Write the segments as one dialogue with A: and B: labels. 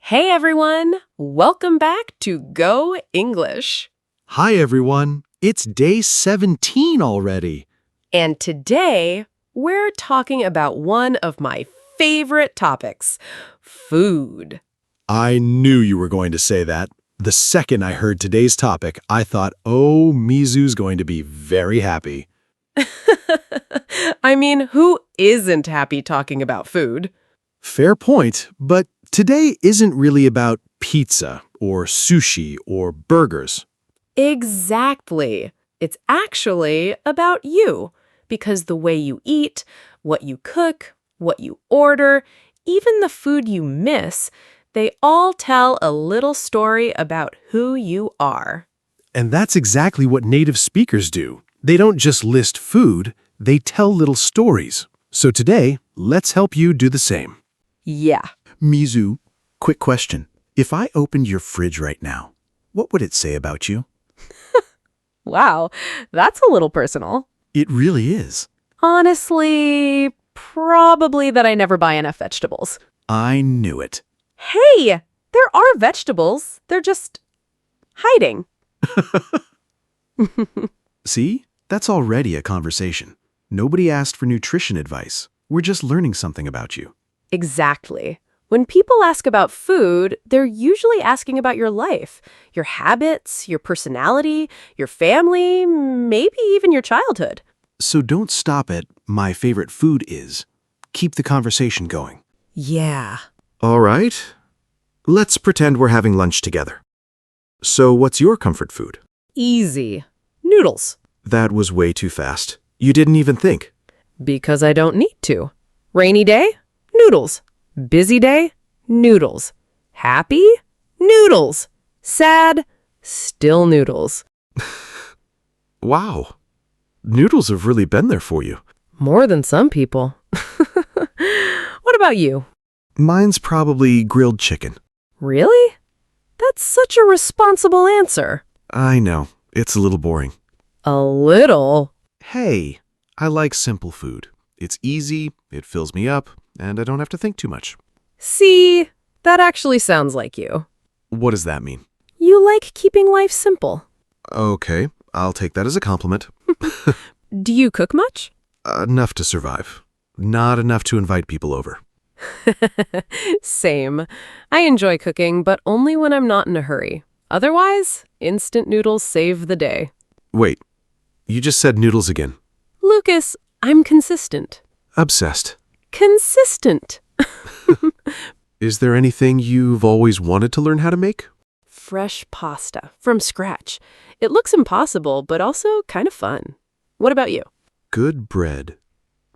A: Hey everyone! Welcome back to Go English.
B: Hi everyone, it's day 17 already.
A: And today, we're talking about one of my favorite topics, food.
B: I knew you were going to say that. The second I heard today's topic, I thought, oh, Mizu's going to be very happy.
A: I mean, who isn't happy talking about food?
B: Fair point, but today isn't really about pizza or sushi or burgers.
A: Exactly. It's actually about you, because the way you eat, what you cook, what you order, even the food you miss, they all tell a little story about who you are.
B: And that's exactly what native speakers do. They don't just list food, they tell little stories. So today, let's help you do the same.
A: Yeah.
C: Mizu, quick question. If I opened your fridge right now, what would it say about you?
A: Wow, that's a little personal.
C: It really is.
A: Honestly, probably that I never buy enough vegetables.
C: I knew it.
A: Hey, there are vegetables. They're just hiding.
C: See? That's already a conversation. Nobody asked for nutrition advice. We're just learning something about you.
A: Exactly. When people ask about food, they're usually asking about your life, your habits, your personality, your family, maybe even your childhood.
C: So don't stop at my favorite food is. Keep the conversation going.
A: Yeah.
C: All right. Let's pretend we're having lunch together. So what's your comfort food?
A: Easy. Noodles.
C: That was way too fast. You didn't even think.
A: Because I don't need to. Rainy day? Noodles. Busy day? Noodles. Happy? Noodles. Sad? Still noodles.
C: Wow. Noodles have really been there for you.
A: More than some people. What about you?
C: Mine's probably grilled chicken.
A: Really? That's such a responsible answer.
C: I know. It's a little boring.
A: A little?
C: Hey, I like simple food. It's easy, it fills me up, and I don't have to think too much.
A: See, that actually sounds like you.
C: What does that mean?
A: You like keeping life simple.
C: Okay, I'll take that as a compliment.
A: Do you cook much?
C: Enough to survive. Not enough to invite people over.
A: Same. I enjoy cooking, but only when I'm not in a hurry. Otherwise, instant noodles save the day.
C: Wait, you just said noodles again.
A: Lucas, I'm consistent.
C: Obsessed.
A: Consistent.
C: Is there anything you've always wanted to learn how to make?
A: Fresh pasta from scratch. It looks impossible, but also kind of fun. What about you?
C: Good bread.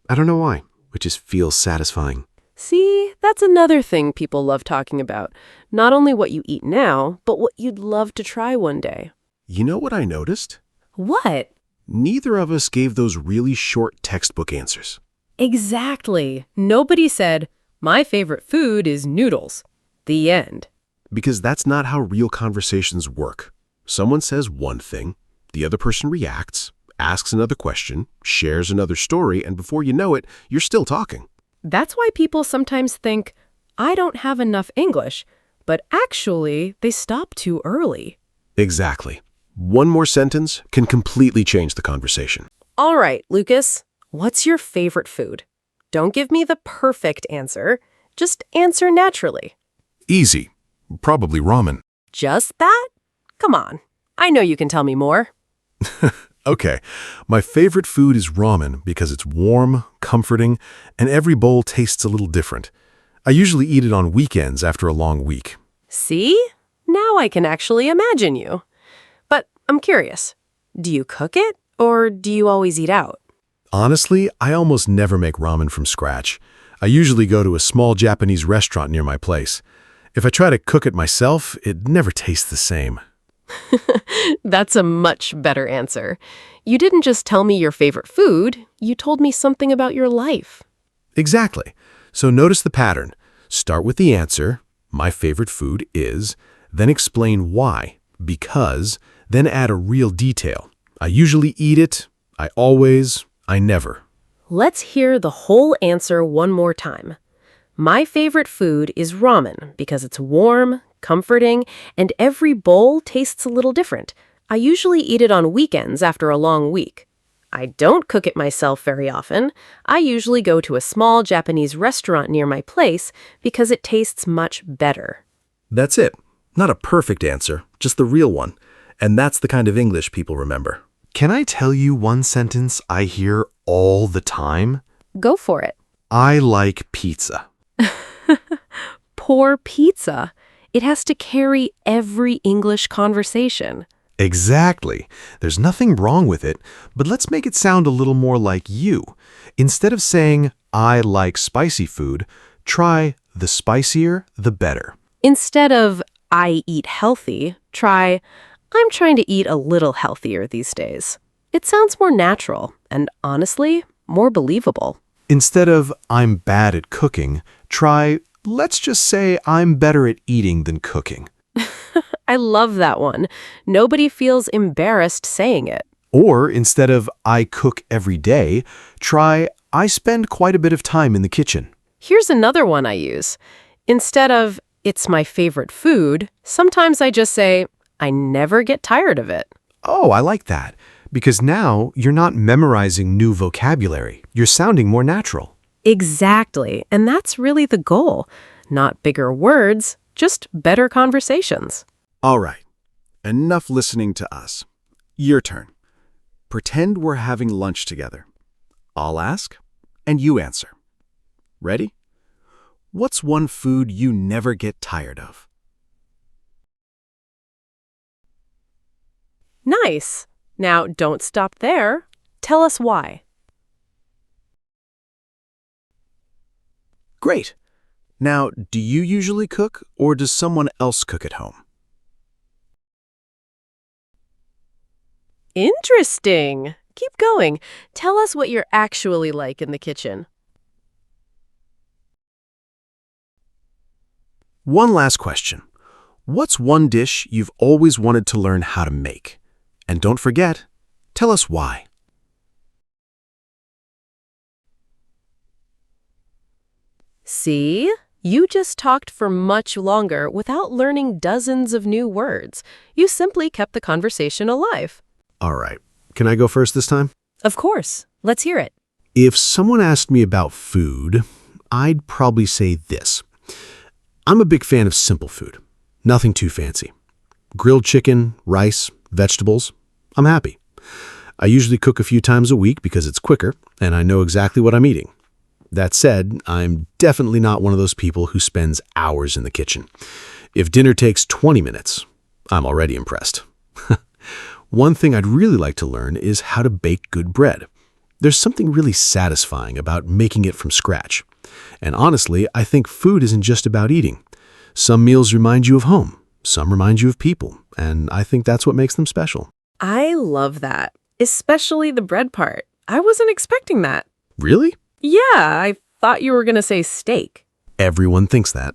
C: I don't know why. It just feels satisfying.
A: See, that's another thing people love talking about. Not only what you eat now, but what you'd love to try one day.
C: You know what I noticed?
A: What?
C: Neither of us gave those really short textbook answers.
A: Exactly. Nobody said, my favorite food is noodles. The end.
C: Because that's not how real conversations work. Someone says one thing, the other person reacts, asks another question, shares another story, and before you know it, you're still talking.
A: That's why people sometimes think, I don't have enough English, but actually, they stop too early.
C: Exactly. One more sentence can completely change the conversation.
A: All right, Lucas, what's your favorite food? Don't give me the perfect answer. Just answer naturally.
C: Easy. Probably ramen.
A: Just that? Come on. I know you can tell me more.
C: Okay, my favorite food is ramen because it's warm, comforting, and every bowl tastes a little different. I usually eat it on weekends after a long week.
A: See? Now I can actually imagine you. But I'm curious, do you cook it or do you always eat out?
C: Honestly, I almost never make ramen from scratch. I usually go to a small Japanese restaurant near my place. If I try to cook it myself, it never tastes the same.
A: That's a much better answer. You didn't just tell me your favorite food, you told me something about your life.
C: Exactly. So notice the pattern. Start with the answer, my favorite food is, then explain why, because, then add a real detail. I usually eat it, I always, I never.
A: Let's hear the whole answer one more time. My favorite food is ramen because it's warm, comforting, and every bowl tastes a little different. I usually eat it on weekends after a long week. I don't cook it myself very often. I usually go to a small Japanese restaurant near my place because it tastes much better.
C: That's it. Not a perfect answer, just the real one. And that's the kind of English people remember.
B: Can I tell you one sentence I hear all the time?
A: Go for it.
B: I like pizza.
A: Poor pizza. It has to carry every English conversation.
B: Exactly. There's nothing wrong with it, but let's make it sound a little more like you. Instead of saying, I like spicy food, try the spicier, the better.
A: Instead of I eat healthy, try I'm trying to eat a little healthier these days. It sounds more natural and, honestly, more believable.
B: Instead of I'm bad at cooking, try let's just say I'm better at eating than cooking.
A: I love that one. Nobody feels embarrassed saying it.
B: Or instead of I cook every day, try I spend quite a bit of time in the kitchen.
A: Here's another one I use. Instead of it's my favorite food, sometimes I just say I never get tired of it.
B: Oh, I like that. Because now you're not memorizing new vocabulary. You're sounding more natural.
A: Exactly. And that's really the goal. Not bigger words, just better conversations.
C: All right. Enough listening to us. Your turn. Pretend we're having lunch together. I'll ask, and you answer. Ready? What's one food you never get tired of?
A: Nice. Now, don't stop there. Tell us why.
C: Great. Now, do you usually cook, or does someone else cook at home?
A: Interesting. Keep going. Tell us what you're actually like in the kitchen.
C: One last question. What's one dish you've always wanted to learn how to make? And don't forget, tell us why.
A: See? You just talked for much longer without learning dozens of new words. You simply kept the conversation alive.
B: All right. Can I go first this time?
A: Of course. Let's hear it.
B: If someone asked me about food, I'd probably say this. I'm a big fan of simple food. Nothing too fancy. Grilled chicken, rice, vegetables. I'm happy. I usually cook a few times a week because it's quicker and I know exactly what I'm eating. That said, I'm definitely not one of those people who spends hours in the kitchen. If dinner takes 20 minutes, I'm already impressed. One thing I'd really like to learn is how to bake good bread. There's something really satisfying about making it from scratch. And honestly, I think food isn't just about eating. Some meals remind you of home, some remind you of people, and I think that's what makes them special.
A: I love that, especially the bread part. I wasn't expecting that.
B: Really?
A: Yeah, I thought you were going to say steak.
B: Everyone thinks that.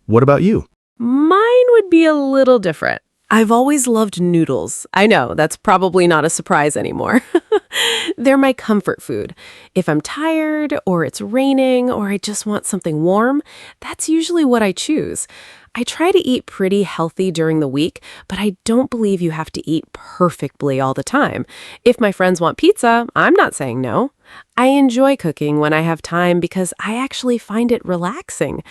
B: What about you?
A: Mine would be a little different. I've always loved noodles. I know, that's probably not a surprise anymore. They're my comfort food. If I'm tired, or it's raining, or I just want something warm, that's usually what I choose. I try to eat pretty healthy during the week, but I don't believe you have to eat perfectly all the time. If my friends want pizza, I'm not saying no. I enjoy cooking when I have time because I actually find it relaxing.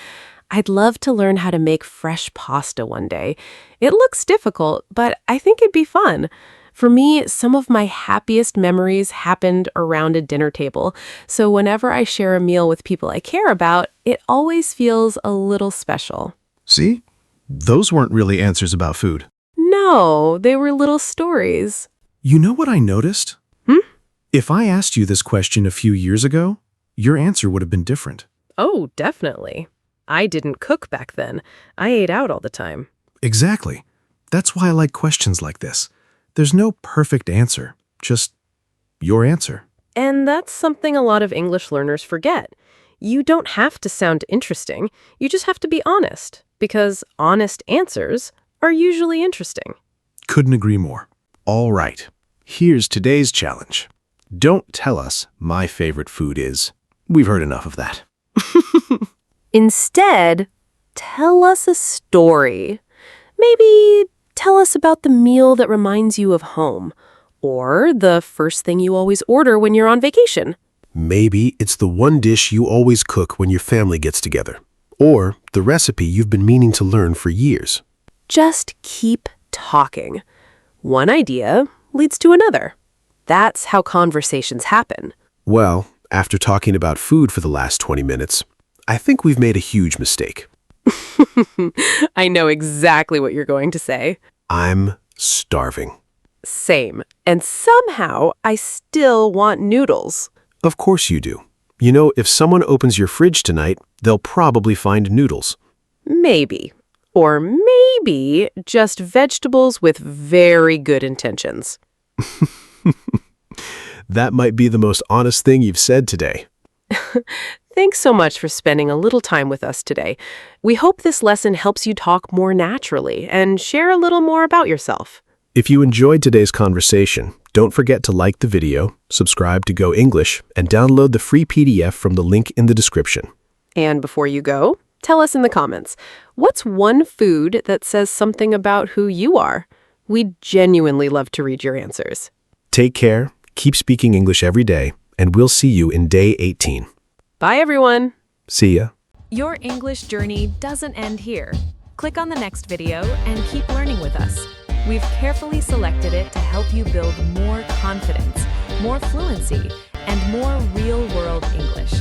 A: I'd love to learn how to make fresh pasta one day. It looks difficult, but I think it'd be fun. For me, some of my happiest memories happened around a dinner table, so whenever I share a meal with people I care about, it always feels a little special.
B: See? Those weren't really answers about food.
A: No, they were little stories.
B: You know what I noticed?
A: Hmm?
B: If I asked you this question a few years ago, your answer would have been different.
A: Oh, definitely. I didn't cook back then. I ate out all the time.
B: Exactly. That's why I like questions like this. There's no perfect answer, just your answer.
A: And that's something a lot of English learners forget. You don't have to sound interesting. You just have to be honest, because honest answers are usually interesting.
B: Couldn't agree more. All right. Here's today's challenge. Don't tell us my favorite food is. We've heard enough of that.
A: Instead, tell us a story. Maybe tell us about the meal that reminds you of home, or the first thing you always order when you're on vacation.
C: Maybe it's the one dish you always cook when your family gets together, or the recipe you've been meaning to learn for years.
A: Just keep talking. One idea leads to another. That's how conversations happen.
C: Well, after talking about food for the last 20 minutes, I think we've made a huge mistake.
A: I know exactly what you're going to say.
C: I'm starving.
A: Same. And somehow, I still want noodles.
C: Of course you do. You know, if someone opens your fridge tonight, they'll probably find noodles.
A: Maybe. Or maybe just vegetables with very good intentions.
C: That might be the most honest thing you've said today.
A: Thanks so much for spending a little time with us today. We hope this lesson helps you talk more naturally and share a little more about yourself.
C: If you enjoyed today's conversation, don't forget to like the video, subscribe to Go English, and download the free PDF from the link in the description.
A: And before you go, tell us in the comments, what's one food that says something about who you are? We'd genuinely love to read your answers.
C: Take care, keep speaking English every day, and we'll see you in day 18.
A: Bye, everyone.
C: See ya.
D: Your English journey doesn't end here. Click on the next video and keep learning with us. We've carefully selected it to help you build more confidence, more fluency, and more real-world English.